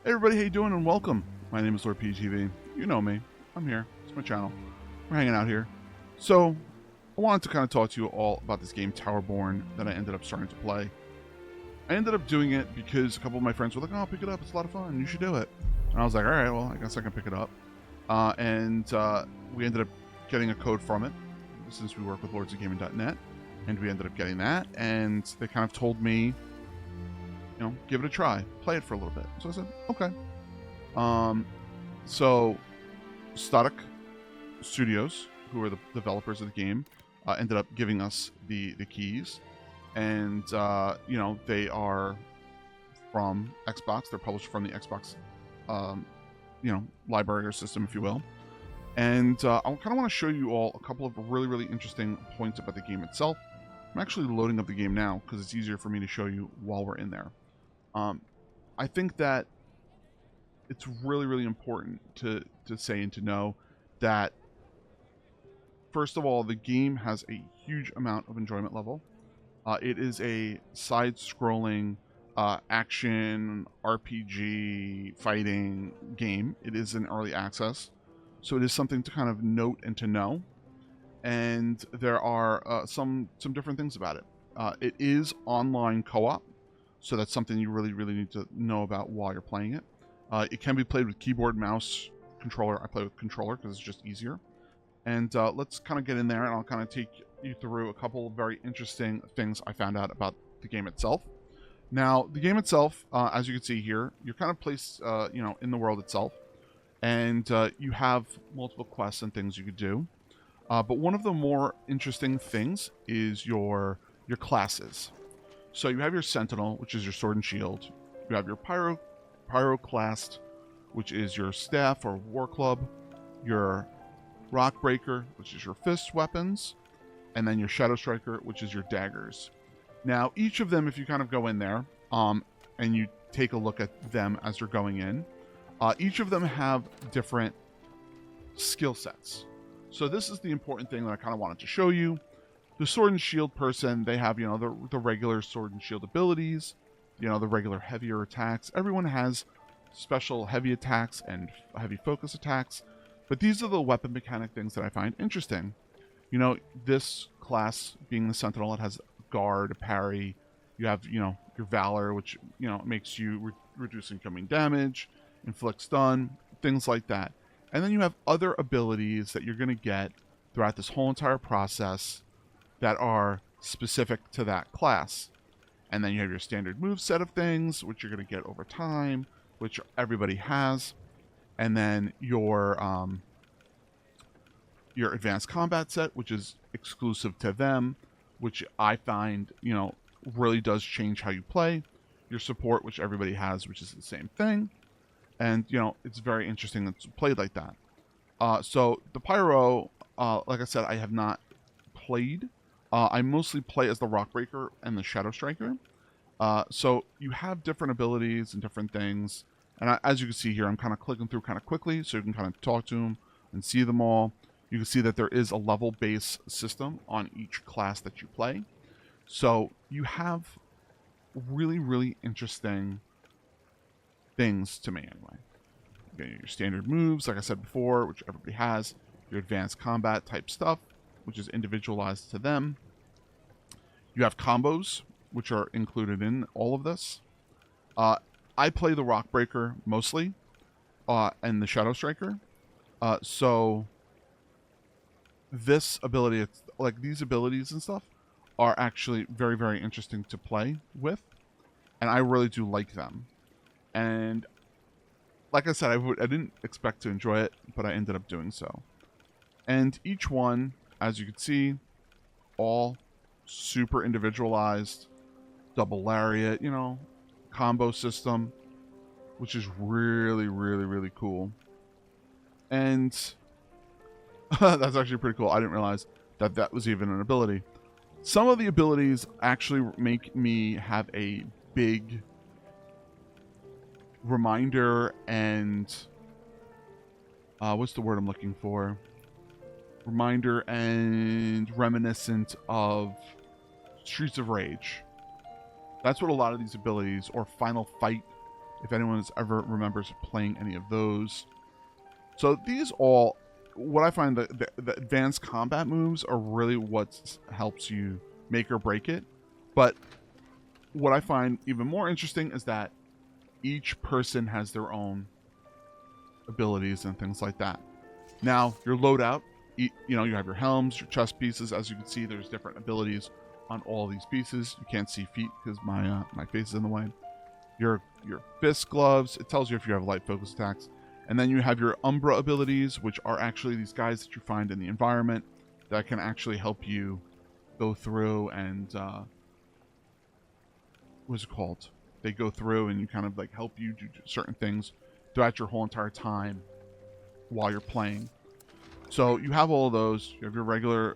Hey everybody, how you doing and welcome. My name is Lord PeteyTV. You know me. I'm here. It's my channel. We're hanging out here. So, I wanted to kind of talk to you all about this game, Towerborne, that I ended up starting to play. I ended up doing it because a couple of my friends were like, oh, pick it up. It's a lot of fun. You should do it. And I was like, all right, well, I guess I can pick it up. We ended up getting a code from it since we work with lordsofgaming.net. And we ended up getting that. And they kind of told me, give it a try. Play it for a little bit. So I said, okay. So Static Studios, who are the developers of the game, ended up giving us the keys. And, they are from Xbox. They're published from the Xbox, library or system, if you will. And I kind of want to show you all a couple of really, really interesting points about the game itself. I'm actually loading up the game now because it's easier for me to show you while we're in there. I think that it's really, really important to say and to know that, first of all, the game has a huge amount of enjoyment level. It is a side-scrolling action RPG fighting game. It is in early access, so it is something to kind of note and to know. And there are some different things about it. It is online co-op, so that's something you really, really need to know about while you're playing it. It can be played with keyboard, mouse, controller. I play with controller because it's just easier. And let's kind of get in there, and I'll kind of take you through a couple of very interesting things I found out about the game itself. Now, the game itself, as you can see here, you're kind of placed, in the world itself, and you have multiple quests and things you could do. But one of the more interesting things is your classes. So you have your Sentinel, which is your sword and shield. You have your Pyroclast, which is your staff or war club. Your Rockbreaker, which is your fist weapons. And then your Shadow Striker, which is your daggers. Now, each of them, if you kind of go in there and you take a look at them as you're going in, each of them have different skill sets. So this is the important thing that I kind of wanted to show you. The sword and shield person, they have, the regular sword and shield abilities, the regular heavier attacks. Everyone has special heavy attacks and heavy focus attacks, but these are the weapon mechanic things that I find interesting. This class being the Sentinel, it has guard, parry. You have, your Valor, which, makes you reduce incoming damage, inflict stun, things like that. And then you have other abilities that you're going to get throughout this whole entire process that are specific to that class. And then you have your standard move set of things, which you're going to get over time, which everybody has. And then your advanced combat set, which is exclusive to them, which I find, really does change how you play. Your support, which everybody has, which is the same thing. And, it's very interesting that it's played like that. So the Pyro, like I said, I have not played. I mostly play as the Rockbreaker and the Shadow Striker. So you have different abilities and different things. And as you can see here, I'm kind of clicking through kind of quickly so you can kind of talk to them and see them all. You can see that there is a level-based system on each class that you play. So you have really, really interesting things to me anyway. You get your standard moves, like I said before, which everybody has. Your advanced combat type stuff, which is individualized to them. You have combos, which are included in all of this. I play the Rockbreaker mostly, and the Shadow Striker. So this ability, like these abilities and stuff, are actually very, very interesting to play with, and I really do like them. And like I said, I didn't expect to enjoy it, but I ended up doing so. And each one, as you can see, all super individualized, double lariat, combo system, which is really, really, really cool. And that's actually pretty cool. I didn't realize that that was even an ability. Some of the abilities actually make me have a big reminder and what's the word I'm looking for? Reminder and reminiscent of Streets of Rage. That's what a lot of these abilities, or Final Fight if anyone ever remembers playing any of those. So these all, what I find, the advanced combat moves are really what helps you make or break it. But what I find even more interesting is that each person has their own abilities and things like that. Now, your loadout, you have your helms, your chest pieces. As you can see, there's different abilities on all these pieces. You can't see feet because my face is in the way. Your fist gloves, it tells you if you have light focus attacks. And then you have your Umbra abilities, which are actually these guys that you find in the environment that can actually help you go through and what's it called? They go through and you kind of like help you do certain things throughout your whole entire time while you're playing. So you have all of those. You have your regular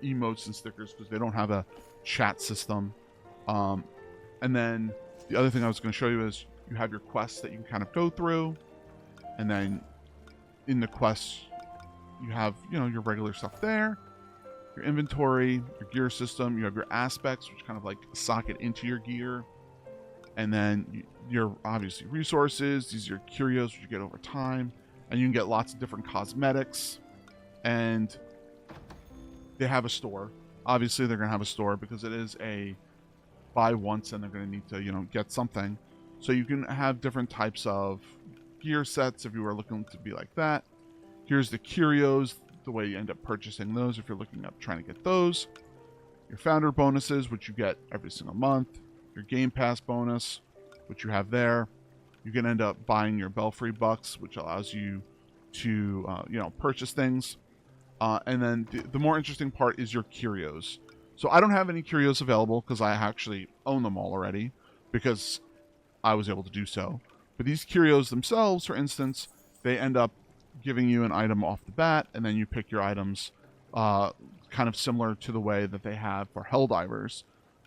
emotes and stickers because they don't have a chat system. And then the other thing I was going to show you is you have your quests that you can kind of go through. And then in the quests, you have, your regular stuff there. Your inventory, your gear system. You have your aspects, which kind of like socket into your gear. And then your, obviously, resources. These are your curios, which you get over time. And you can get lots of different cosmetics. And they have a store. Obviously, they're going to have a store because it is a buy once and they're going to need to, get something. So you can have different types of gear sets if you were looking to be like that. Here's the curios, the way you end up purchasing those if you're looking up trying to get those. Your founder bonuses, which you get every single month. Your game pass bonus, which you have there. You can end up buying your Belfry bucks, which allows you to purchase things. And then the more interesting part is your curios. So I don't have any curios available because I actually own them all already because I was able to do so. But these curios themselves, for instance, they end up giving you an item off the bat, and then you pick your items kind of similar to the way that they have for Helldivers.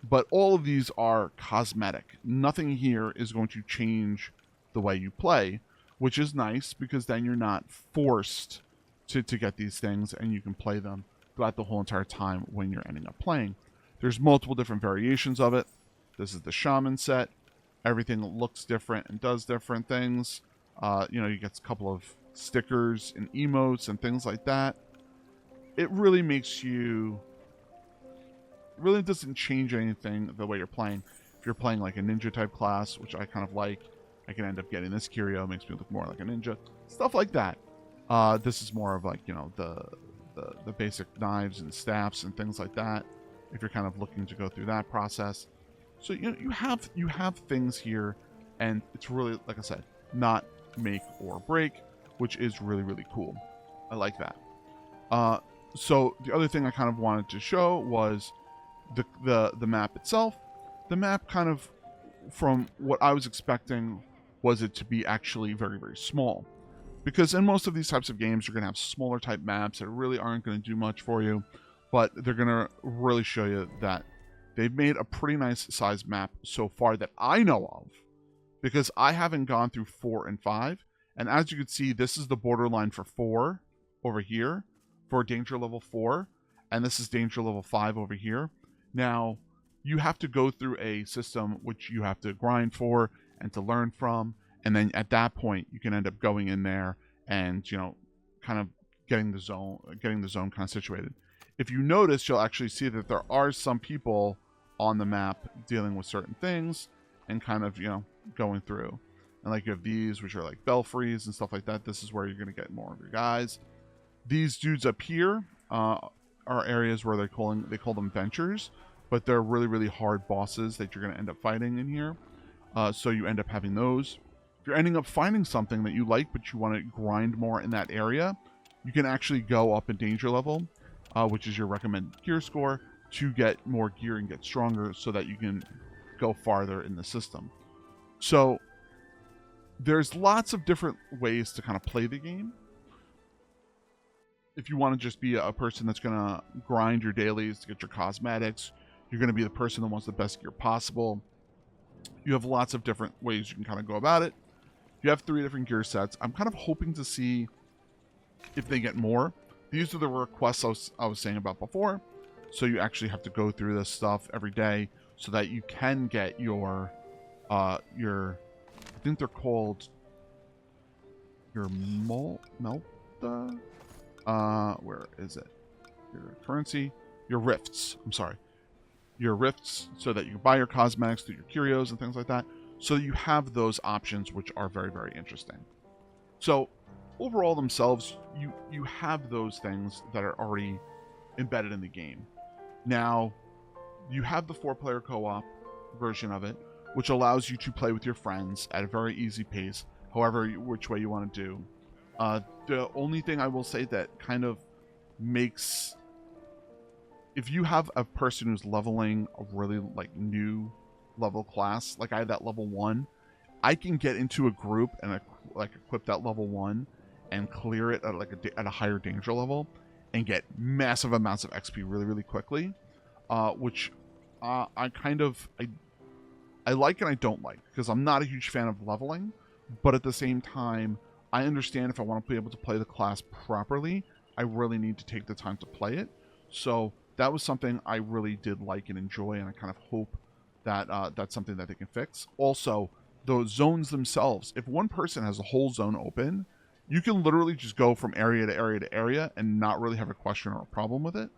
But all of these are cosmetic. Nothing here is going to change the way you play, which is nice because then you're not forced to get these things and you can play them throughout the whole entire time when you're ending up playing. There's multiple different variations of it. This is the Shaman set. Everything looks different and does different things. You get a couple of stickers and emotes and things like that. It really really doesn't change anything the way you're playing. If you're playing like a ninja type class, which I kind of like, I can end up getting this curio, makes me look more like a ninja. Stuff like that. This is more of like, the basic knives and staffs and things like that. If you're kind of looking to go through that process. So you have things here, and it's really, like I said, not make or break, which is really, really cool. I like that. So the other thing I kind of wanted to show was the map itself. The map kind of, from what I was expecting, was it to be actually very, very small. Because in most of these types of games, you're going to have smaller type maps that really aren't going to do much for you, but they're going to really show you that they've made a pretty nice size map so far that I know of, because I haven't gone through 4 and 5. And as you can see, this is the borderline for 4 over here, for danger level 4, and this is danger level 5 over here. Now, you have to go through a system which you have to grind for and to learn from, and then at that point, you can end up going in there and, kind of getting the zone kind of situated. If you notice, you'll actually see that there are some people on the map dealing with certain things and kind of, going through. And like you have these, which are like belfries and stuff like that. This is where you're going to get more of your guys. These dudes up here are areas where they call them ventures, but they're really, really hard bosses that you're going to end up fighting in here. So you end up having those. If you're ending up finding something that you like, but you want to grind more in that area, you can actually go up in danger level, which is your recommended gear score, to get more gear and get stronger so that you can go farther in the system. So there's lots of different ways to kind of play the game. If you want to just be a person that's going to grind your dailies to get your cosmetics, you're going to be the person that wants the best gear possible. You have lots of different ways you can kind of go about it. You have 3 different gear sets. I'm kind of hoping to see if they get more. These are the requests I was saying about before. So you actually have to go through this stuff every day so that you can get your think they're called your Melta. Where is it? Your currency, your rifts. I'm sorry, your rifts, so that you can buy your cosmetics through your curios and things like that. So you have those options, which are very, very interesting. So overall themselves, you have those things that are already embedded in the game. Now, you have the 4-player co-op version of it, which allows you to play with your friends at a very easy pace, however which way you want to do. The only thing I will say that kind of makes, if you have a person who's leveling a really like new level class, like I have that level 1, I can get into a group and equip that level 1 and clear it at a higher danger level and get massive amounts of XP really, really quickly, which I like and I don't like, because I'm not a huge fan of leveling, but at the same time, I understand if I want to be able to play the class properly, I really need to take the time to play it. So that was something I really did like and enjoy, and I kind of hope that that's something that they can fix. Also, those zones themselves, if one person has a whole zone open, you can literally just go from area to area to area and not really have a question or a problem with it.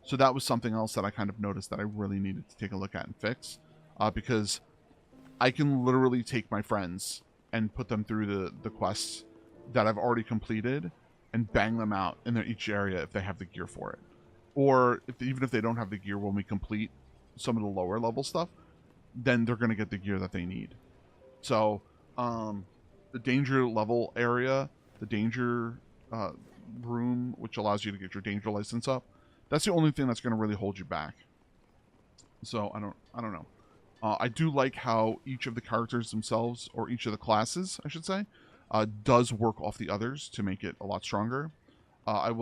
So that was something else that I kind of noticed that I really needed to take a look at and fix, because I can literally take my friends and put them through the quests that I've already completed and bang them out in each area if they have the gear for it. Or even if they don't have the gear when we complete some of the lower level stuff, then they're going to get the gear that they need. So the danger level area, the danger room, which allows you to get your danger license up, that's the only thing that's going to really hold you back. So I don't know. I do like how each of the characters themselves, or each of the classes, I should say, does work off the others to make it a lot stronger. I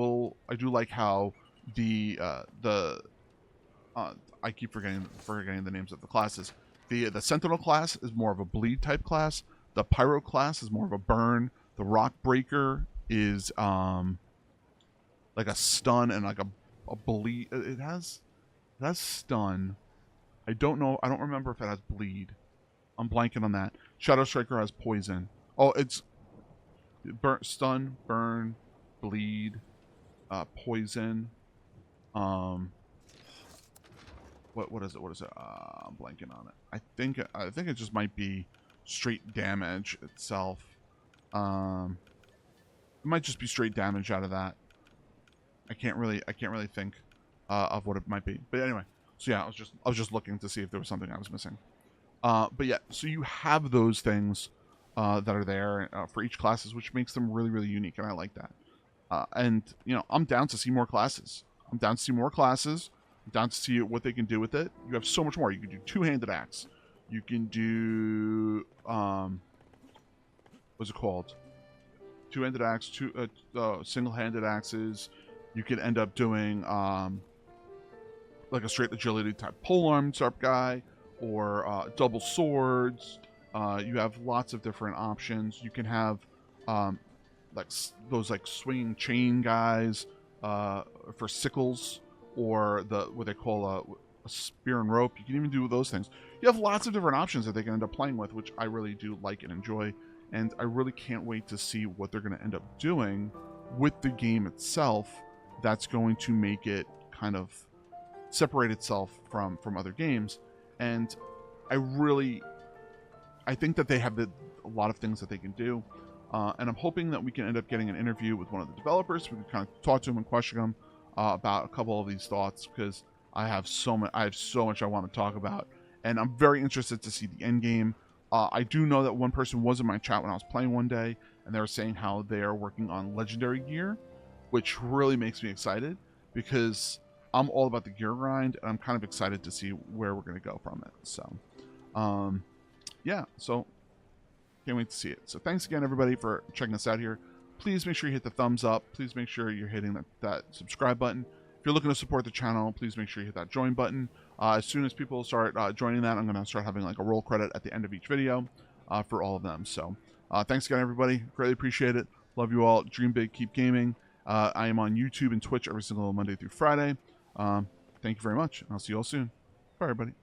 do like how I keep forgetting the names of the classes. The Sentinel class is more of a bleed type class. The Pyro class is more of a burn. The Rock Breaker is like a stun and like a bleed. It has stun. I don't know. I don't remember if it has bleed. I'm blanking on that. Shadow Striker has poison. Oh, it's stun, burn, bleed, poison. What is it? What is it? I'm blanking on it. I think it just might be straight damage itself. It might just be straight damage out of that. I can't really think of what it might be. But anyway, so yeah, I was just looking to see if there was something I was missing. But yeah, so you have those things that are there for each classes, which makes them really, really unique, and I like that. And you know, I'm down to see more classes. I'm down to see what they can do with it. You have so much more. You can do two-handed axe. You can do what's it called? Two-handed axe, single-handed axes. You can end up doing like a straight agility type polearm type guy, or double swords. You have lots of different options. You can have like those like swinging chain guys for sickles, or what they call a spear and rope. You can even do those things. You have lots of different options that they can end up playing with, which I really do like and enjoy. And I really can't wait to see what they're going to end up doing with the game itself that's going to make it kind of separate itself from other games. And I think that they have a lot of things that they can do. And I'm hoping that we can end up getting an interview with one of the developers. We can kind of talk to them and question them about a couple of these thoughts, because I have so much I want to talk about, and I'm very interested to see the end game. I do know that one person was in my chat when I was playing one day, and they were saying how they are working on legendary gear, which really makes me excited, because I'm all about the gear grind, and I'm kind of excited to see where we're going to go from it. So, yeah, so can't wait to see it. So thanks again, everybody, for checking us out here. Please make sure you hit the thumbs up. Please make sure you're hitting that subscribe button. If you're looking to support the channel, please make sure you hit that join button. As soon as people start joining that, I'm going to start having like a roll credit at the end of each video for all of them. So thanks again, everybody. Greatly appreciate it. Love you all. Dream big, keep gaming. I am on YouTube and Twitch every single Monday through Friday. Thank you very much. I'll see you all soon. Bye, everybody.